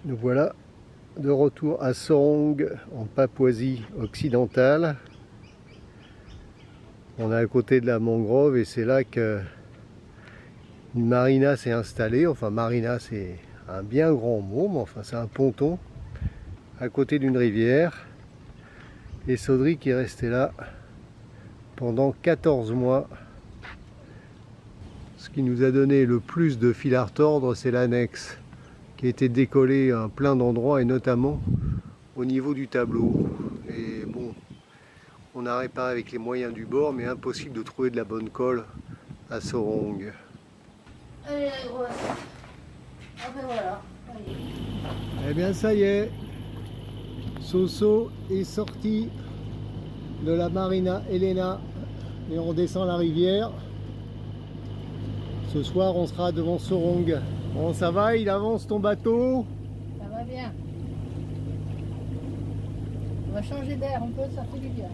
Nous voilà de retour à Sorong en Papouasie occidentale. On est à côté de la mangrove et c'est là que une marina s'est installée. Enfin, marina, c'est un bien grand mot, mais enfin c'est un ponton à côté d'une rivière. Et Sodric est resté là pendant 14 mois. Ce qui nous a donné le plus de fil à retordre, c'est l'annexe qui a été décollée à plein d'endroits et notamment au niveau du tableau. Et bon, on a réparé avec les moyens du bord, mais impossible de trouver de la bonne colle à Sorong. Allez la grosse. Enfin voilà. Allez. Eh bien ça y est, Soso est sorti de la marina Elena et on descend la rivière. Ce soir on sera devant Sorong. Bon, ça va, il avance ton bateau? Ça va bien. On va changer d'air un peu, ça fait du bien.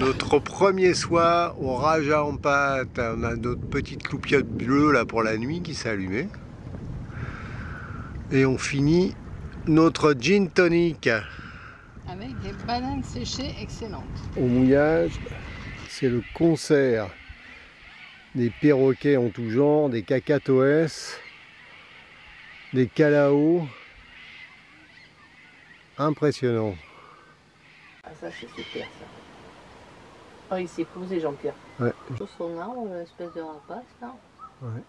Notre premier soir au Raja Ampat, on a notre petite cloupiote bleue là pour la nuit qui s'est allumée. Et on finit notre gin tonic. Avec des bananes séchées excellentes. Au mouillage, c'est le concert des perroquets en tout genre, des cacatoès, des calaos. Impressionnant. Ah ça c'est super ça. Oh il s'est posé Jean-Pierre. Ouais. Sur son arbre, une espèce de rapace là. Ouais.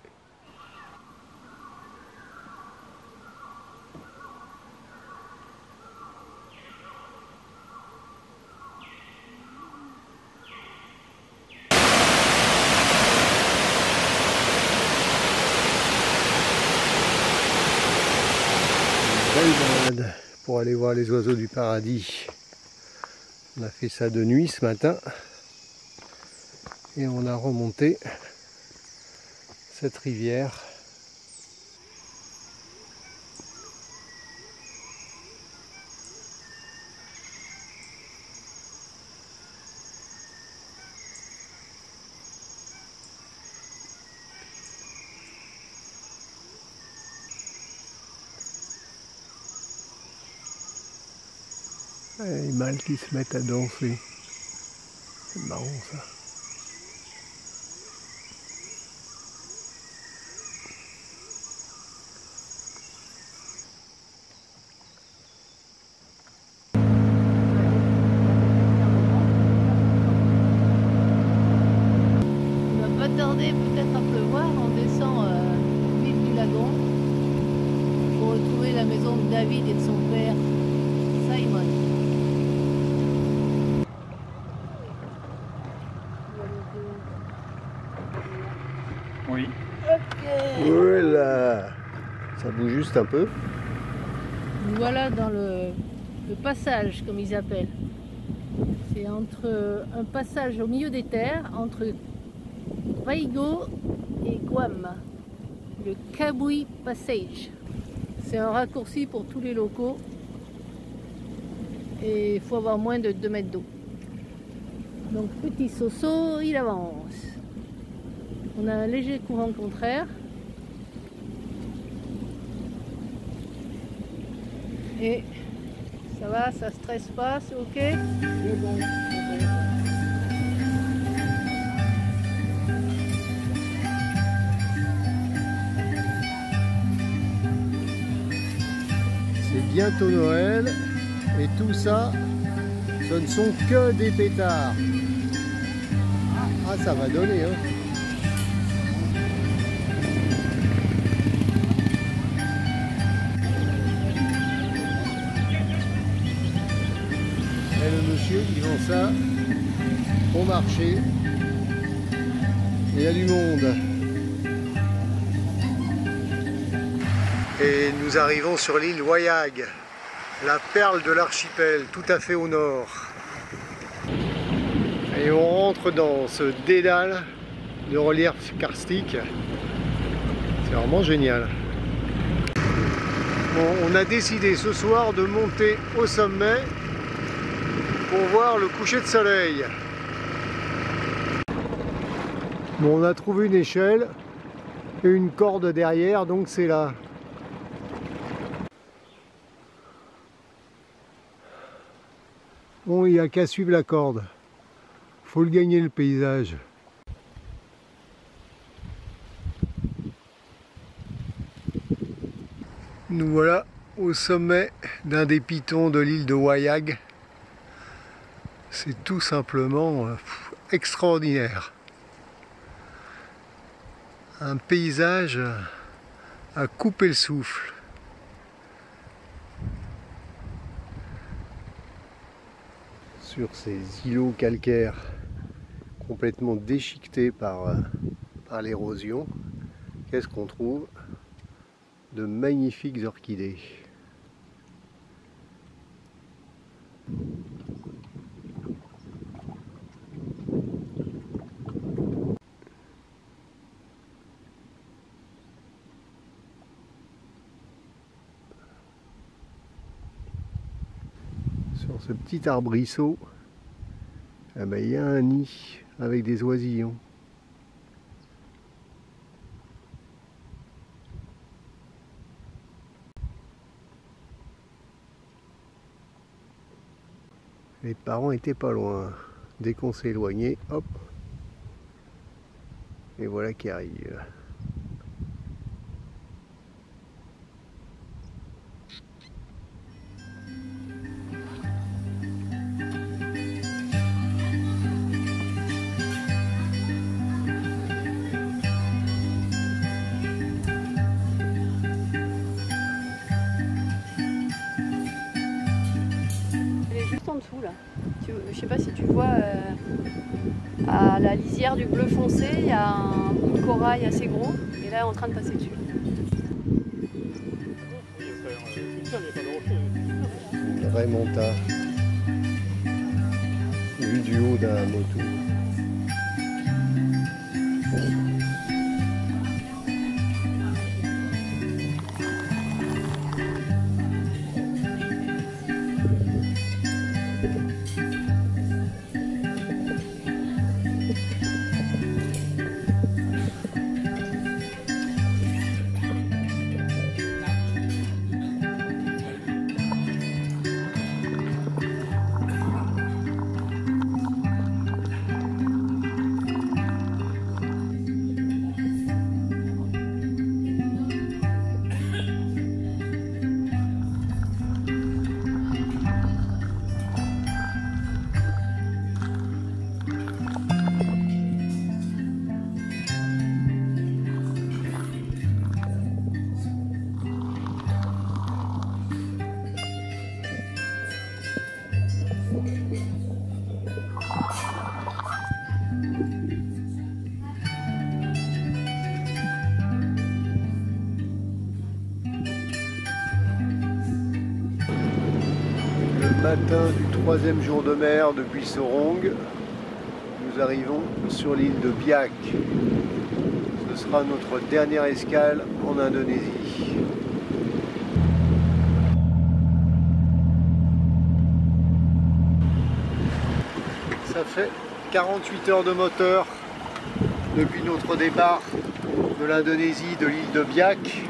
Belle balade pour aller voir les oiseaux du paradis. On a fait ça de nuit ce matin et on a remonté cette rivière. Les mâles qui se mettent à danser. C'est marrant ça. Il va pas tarder peut-être à pleuvoir, on descend l'île du lagon pour retrouver la maison de David et de son père Simon. Oui. Ok. Voilà. Ça bouge juste un peu. Nous voilà dans le passage, comme ils appellent. C'est entre un passage au milieu des terres, entre Vaigo et Guam. Le Kabui Passage. C'est un raccourci pour tous les locaux. Et il faut avoir moins de 2 mètres d'eau. Donc petit Soso, il avance. On a un léger courant contraire. Et ça va, ça stresse pas, c'est ok? C'est bon. C'est bientôt Noël et tout ça, ce ne sont que des pétards. Ah, ça va donner, hein. Et le monsieur, il vend ça au marché. Il y a du monde. Et nous arrivons sur l'île Wayag, la perle de l'archipel, tout à fait au nord. Et on rentre dans ce dédale de relief karstique. C'est vraiment génial. Bon, on a décidé ce soir de monter au sommet pour voir le coucher de soleil. Bon, on a trouvé une échelle Et une corde derrière, donc c'est là. Bon, il n'y a qu'à suivre la corde. Faut le gagner, le paysage. Nous voilà au sommet d'un des pitons de l'île de Wayag. C'est tout simplement extraordinaire. Un paysage à couper le souffle. Sur ces îlots calcaires complètement déchiquetés par l'érosion, qu'est-ce qu'on trouve? De magnifiques orchidées. Sur ce petit arbrisseau, eh ben, il y a un nid avec des oisillons. Les parents étaient pas loin. Dès qu'on s'est éloigné, hop, et voilà qui arrive. En dessous là, je sais pas si tu vois à la lisière du bleu foncé, il y a un bout de corail assez gros et là elle est en train de passer dessus. Une vraie montagne vue du haut d'un moto. Matin du troisième jour de mer depuis Sorong, nous arrivons sur l'île de Biak. Ce sera notre dernière escale en Indonésie. Ça fait 48 heures de moteur depuis notre départ de l'Indonésie, de l'île de Biak.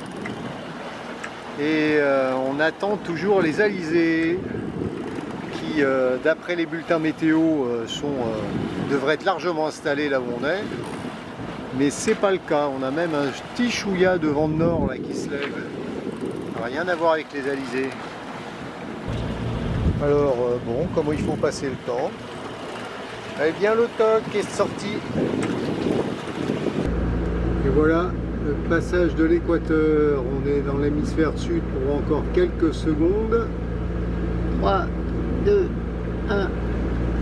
Et on attend toujours les alizés qui, d'après les bulletins météo, devraient être largement installés là où on est. Mais c'est pas le cas. On a même un petit chouïa de vent de nord là, qui se lève. Rien à voir avec les alizés. Alors bon, comment il faut passer le temps? Eh bien, le toc est sorti. Et voilà le passage de l'équateur. On est dans l'hémisphère sud pour encore quelques secondes. 3, 2, 1,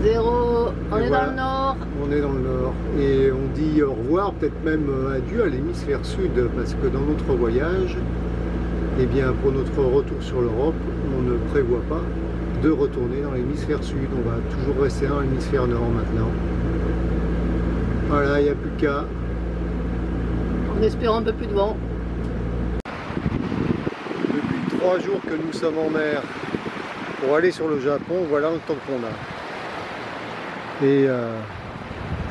0. On est voilà, dans le nord. On est dans le nord. Et on dit au revoir, peut-être même adieu à l'hémisphère sud, parce que dans notre voyage, eh bien, pour notre retour sur l'Europe, on ne prévoit pas de retourner dans l'hémisphère sud. On va toujours rester dans l'hémisphère nord maintenant. Voilà, il n'y a plus qu'à. En espérant un peu plus de vent. Depuis 3 jours que nous sommes en mer pour aller sur le Japon, voilà le temps qu'on a. Et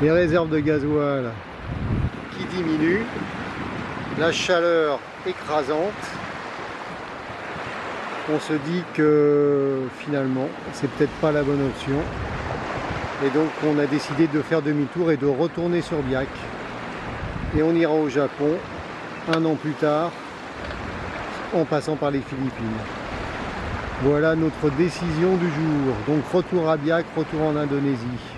les réserves de gasoil qui diminuent. la chaleur écrasante, on se dit que finalement c'est peut-être pas la bonne option. Et donc on a décidé de faire demi-tour et de retourner sur Biak. Et on ira au Japon 1 an plus tard, en passant par les Philippines. Voilà notre décision du jour. Donc retour à Biak, retour en Indonésie.